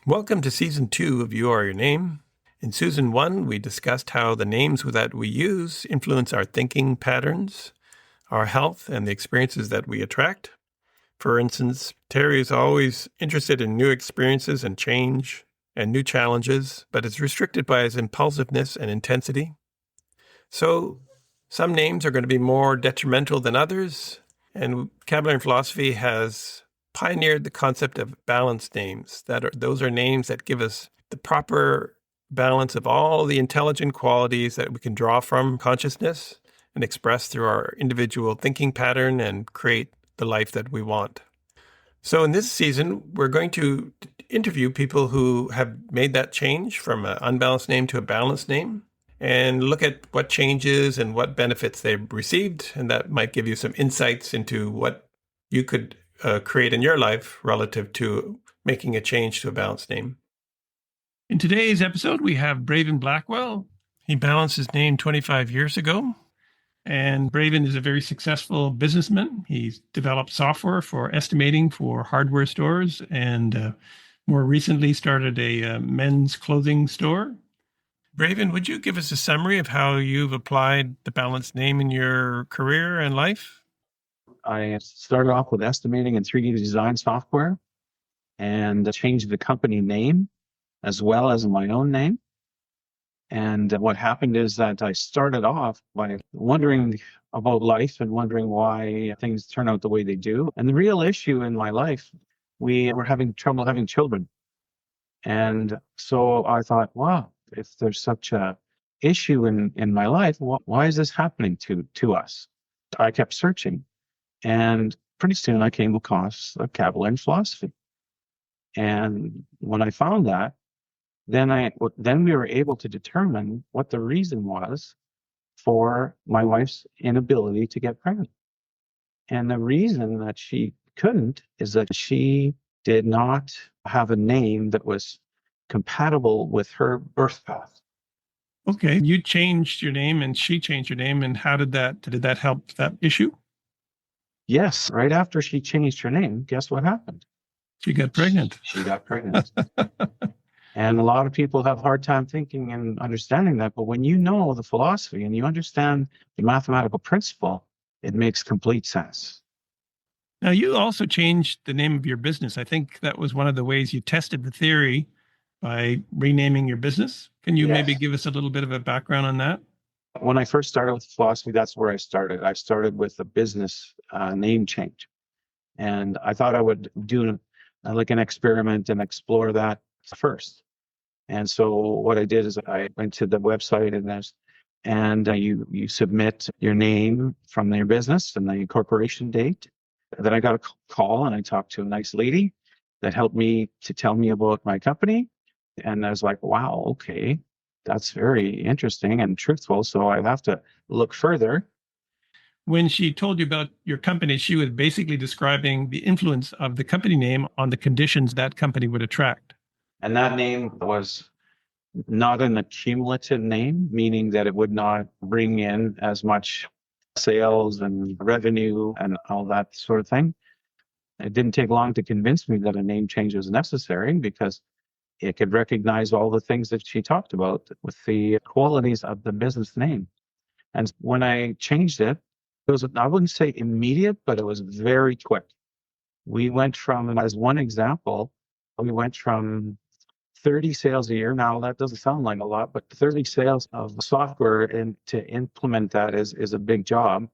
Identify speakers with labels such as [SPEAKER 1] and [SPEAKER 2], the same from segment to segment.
[SPEAKER 1] Welcome to Season 2 of You Are Your Name. In Season 1, we discussed how the names that we use influence our thinking patterns, our health, and the experiences that we attract. For instance, Terry is always interested in new experiences and change and new challenges, but is restricted by his impulsiveness and intensity. So some names are going to be more detrimental than others, and Kabalarian Philosophy has pioneered the concept of balanced names. Those are names that give us the proper balance of all the intelligent qualities that we can draw from consciousness and express through our individual thinking pattern and create the life that we want. So in this season, we're going to interview people who have made that change from an unbalanced name to a balanced name and look at what changes and what benefits they've received. And that might give you some insights into what you could create in your life relative to making a change to a balanced name. In today's episode, we have Braven Blackwell. He balanced his name 25 years ago. And Braven is a very successful businessman. He's developed software for estimating for hardware stores and more recently started a men's clothing store. Braven, would you give us a summary of how you've applied the balanced name in your career and life?
[SPEAKER 2] I started off with estimating and 3D design software and changed the company name as well as my own name. And what happened is that I started off by wondering about life and wondering why things turn out the way they do. And the real issue in my life, we were having trouble having children. And so I thought, wow, if there's such a issue in my life, why is this happening to us? I kept searching. And pretty soon I came across a Kabalarian philosophy. And when I found that, then we were able to determine what the reason was for my wife's inability to get pregnant. And the reason that she couldn't is that she did not have a name that was compatible with her birth path.
[SPEAKER 1] Okay, you changed your name and she changed your name. And how did that help that issue?
[SPEAKER 2] Yes, right after she changed her name, guess what happened?
[SPEAKER 1] She got pregnant.
[SPEAKER 2] She got pregnant. And a lot of people have a hard time thinking and understanding that. But when you know the philosophy and you understand the mathematical principle, it makes complete sense.
[SPEAKER 1] Now, you also changed the name of your business. I think that was one of the ways you tested the theory by renaming your business. Can you maybe give us a little bit of a background on that?
[SPEAKER 2] When I first started with philosophy, that's where I started. I started with a business name change. And I thought I would do like an experiment and explore that first. And so what I did is I went to the website and you submit your name from your business and the incorporation date. Then I got a call and I talked to a nice lady that helped me to tell me about my company. And I was like, wow, okay, that's very interesting and truthful. So I have to look further.
[SPEAKER 1] When she told you about your company, she was basically describing the influence of the company name on the conditions that company would attract.
[SPEAKER 2] And that name was not an accumulative name, meaning that it would not bring in as much sales and revenue and all that sort of thing. It didn't take long to convince me that a name change was necessary because it could recognize all the things that she talked about with the qualities of the business name. And when I changed it, it was, I wouldn't say immediate, but it was very quick. We went from, as one example, we went from 30 sales a year. Now, that doesn't sound like a lot, but 30 sales of software and to implement that is a big job.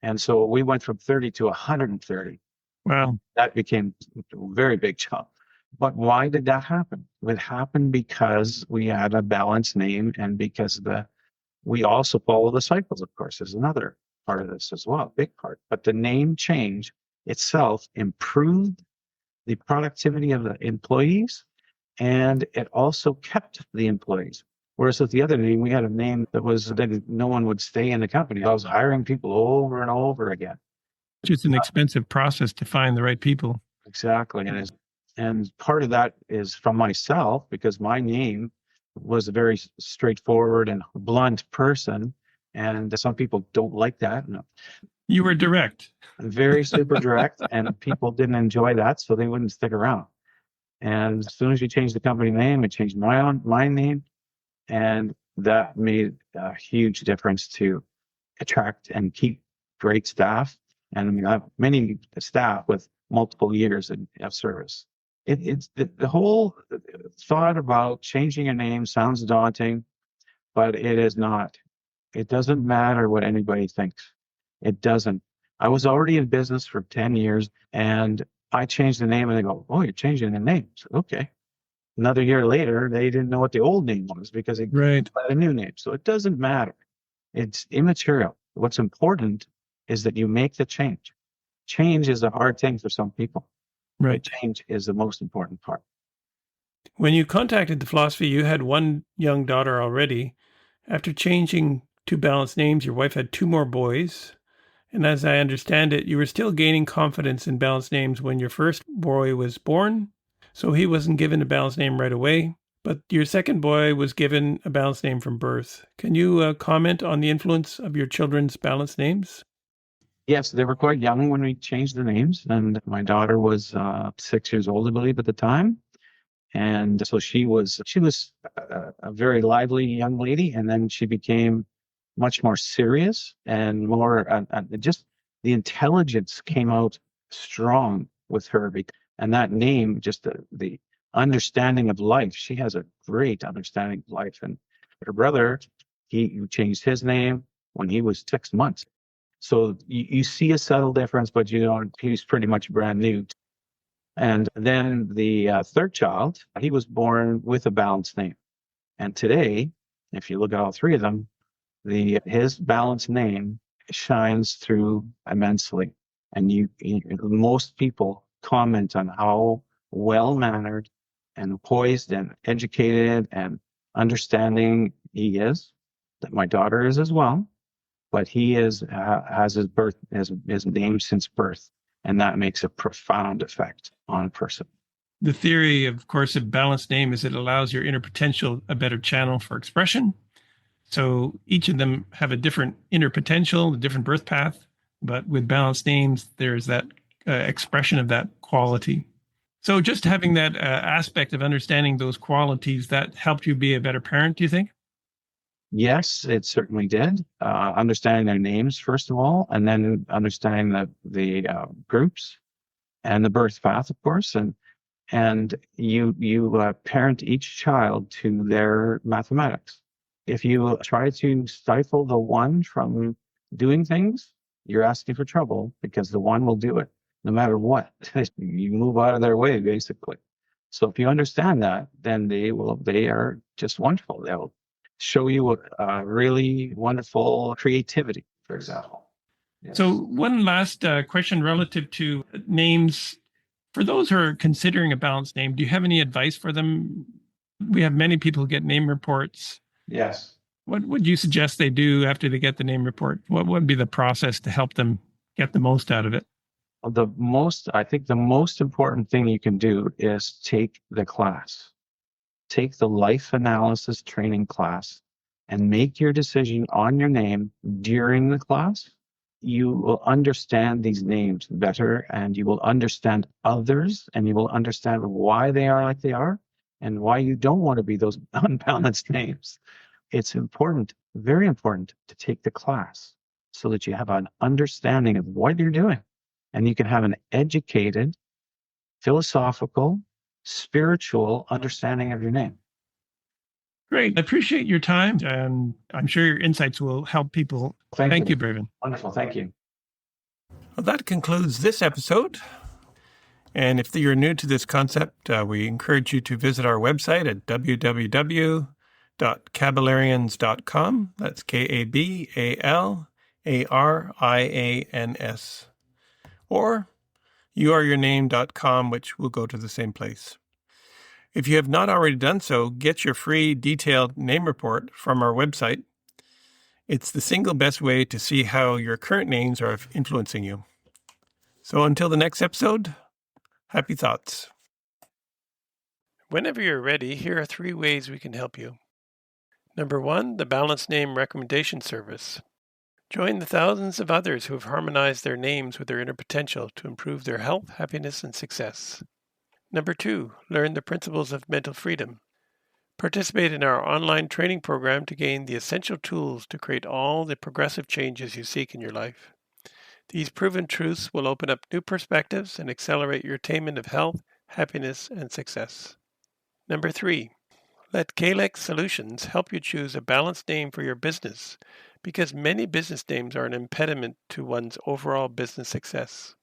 [SPEAKER 2] And so we went from 30 to 130.
[SPEAKER 1] Wow.
[SPEAKER 2] That became a very big job. But why did that happen? It happened because we had a balanced name and because we also follow the cycles, of course, is another part of this as well, big part. But the name change itself improved the productivity of the employees and it also kept the employees. Whereas with the other name, we had a name that no one would stay in the company. I was hiring people over and over again.
[SPEAKER 1] It's an expensive process to find the right people.
[SPEAKER 2] Exactly. And part of that is from myself because my name was a very straightforward and blunt person. And some people don't like that. No.
[SPEAKER 1] You were direct.
[SPEAKER 2] Very super direct and people didn't enjoy that. So they wouldn't stick around. And as soon as we changed the company name, it changed my name. And that made a huge difference to attract and keep great staff. And we have many staff with multiple years of service. It's the whole thought about changing a name sounds daunting, but it is not. It doesn't matter what anybody thinks. It doesn't. I was already in business for 10 years and I changed the name and they go, "Oh, you're changing the name." So, okay. Another year later, they didn't know what the old name was because they
[SPEAKER 1] Right.
[SPEAKER 2] had a new name. So it doesn't matter. It's immaterial. What's important is that you make the change. Change is a hard thing for some people.
[SPEAKER 1] Right.
[SPEAKER 2] Change is the most important part.
[SPEAKER 1] When you contacted the philosophy, you had one young daughter already. After changing to balanced names, your wife had two more boys. And as I understand it, you were still gaining confidence in balanced names when your first boy was born. So he wasn't given a balanced name right away, but your second boy was given a balanced name from birth. Can you comment on the influence of your children's balanced names?
[SPEAKER 2] Yes, they were quite young when we changed the names, and my daughter was 6 years old, I believe, at the time. And so she was a very lively young lady, and then she became much more serious and more just the intelligence came out strong with her, and that name, just the understanding of life. She has a great understanding of life, and her brother, he changed his name when he was 6 months. So you see a subtle difference, but you know he's pretty much brand new. And then the third child, he was born with a balanced name. And today, if you look at all three of them, his balanced name shines through immensely. And most people comment on how well mannered and poised and educated and understanding he is. That my daughter is as well, but he has his name since birth, and that makes a profound effect on a person.
[SPEAKER 1] The theory, of course, of balanced name is it allows your inner potential a better channel for expression. So each of them have a different inner potential, a different birth path, but with balanced names, there's that expression of that quality. So just having that aspect of understanding those qualities, that helped you be a better parent, do you think?
[SPEAKER 2] Yes, it certainly did. Understanding their names first of all, and then understanding the groups and the birth path, of course, and you parent each child to their mathematics. If you try to stifle the one from doing things, you're asking for trouble because the one will do it no matter what. You move out of their way, basically. So if you understand that, then they are just wonderful. They'll show you a really wonderful creativity, for example. Yes.
[SPEAKER 1] So one last question relative to names. For those who are considering a balanced name, do you have any advice for them? We have many people who get name reports.
[SPEAKER 2] Yes.
[SPEAKER 1] What would you suggest they do after they get the name report? What would be the process to help them get the most out of it?
[SPEAKER 2] I think the most important thing you can do is take the class. Take the life analysis training class and make your decision on your name during the class. You will understand these names better and you will understand others and you will understand why they are like they are and why you don't want to be those unbalanced names. It's important, very important to take the class so that you have an understanding of what you're doing and you can have an educated, philosophical, spiritual understanding of your name.
[SPEAKER 1] Great. I appreciate your time, and I'm sure your insights will help people. Thank you, Braven.
[SPEAKER 2] Wonderful. Thank you.
[SPEAKER 1] Well, that concludes this episode. And if you're new to this concept, we encourage you to visit our website at www.kabalarians.com. That's KABALARIANS. Or youareyourname.com, which will go to the same place. If you have not already done so, get your free detailed name report from our website. It's the single best way to see how your current names are influencing you. So until the next episode, happy thoughts. Whenever you're ready, here are 3 ways we can help you. Number 1, the Balanced Name Recommendation Service. Join the thousands of others who have harmonized their names with their inner potential to improve their health, happiness, and success. Number 2, learn the principles of mental freedom. Participate in our online training program to gain the essential tools to create all the progressive changes you seek in your life. These proven truths will open up new perspectives and accelerate your attainment of health, happiness, and success. Number 3, let Kalex Solutions help you choose a balanced name for your business, because many business names are an impediment to one's overall business success.